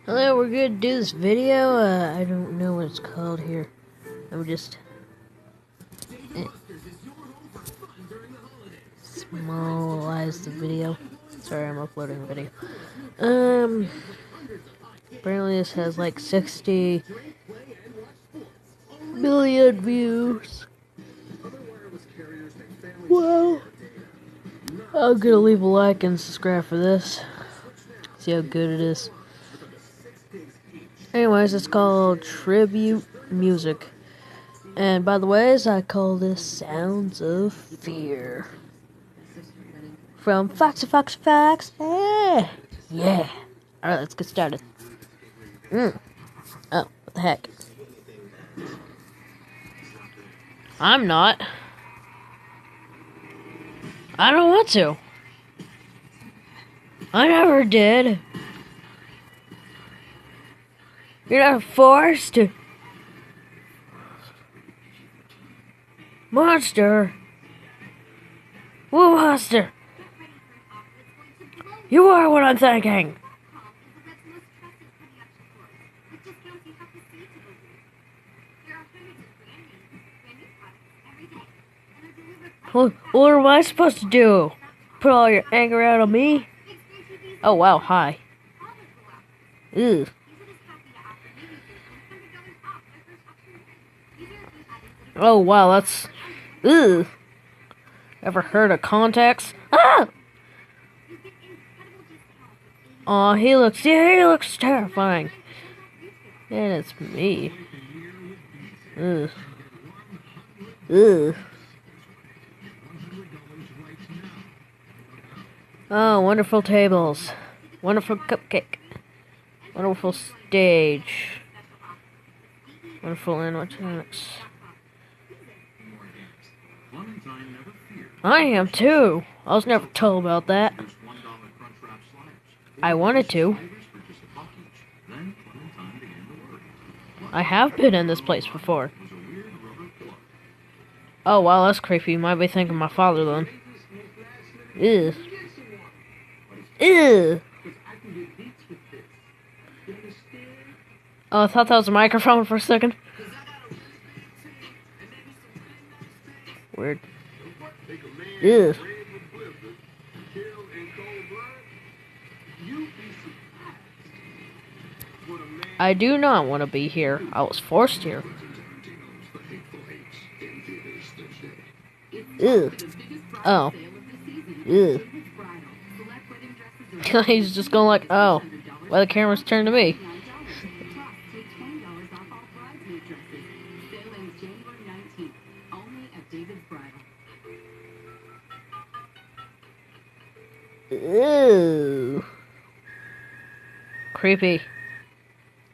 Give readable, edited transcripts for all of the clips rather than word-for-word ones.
Hello, we're gonna do this video. I don't know what it's called here. I'm just smallise the video. Sorry, I'm uploading a video. Apparently this has like 60 million views. Wow. I'm gonna leave a like and subscribe for this. See how good it is. Anyways, it's called Tribute Music. And by the ways, I call this Sounds of Fear. From Foxy Fox Fox. Yeah. Yeah. Alright, let's get started. Oh, what the heck? I'm not. I don't want to. I never did. You're not forced to. Monster. Woo, monster. You are what I'm thinking. What am I supposed to do? Put all your anger out on me? Oh wow, hi. Ew. Oh wow, that's... Ew. Ever heard of contacts? Ah! Aw, he looks terrifying. And it's me. Ugh. Ugh. Oh, wonderful tables. Wonderful cupcake. Wonderful stage. Wonderful animatronics. I am too. I was never told about that. I wanted to. I have been in this place before. Oh wow, that's creepy. You might be thinking my father then. Ew. Ew. Oh, I thought that was a microphone for a second. Weird. Ew. I do not want to be here. I was forced here. Ew. Oh. Ew. He's just going like, oh, why the camera's turned to me? Ew. Creepy.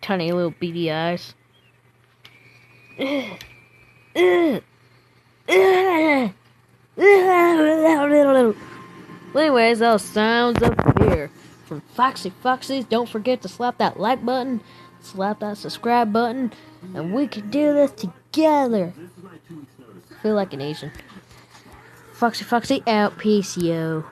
Tiny little beady eyes. Well, anyways, that was Sounds of Fear from Foxy Foxys. Don't forget to slap that like button, slap that subscribe button, and we can do this together. I feel like an Asian. Foxy Foxy out. Peace, yo.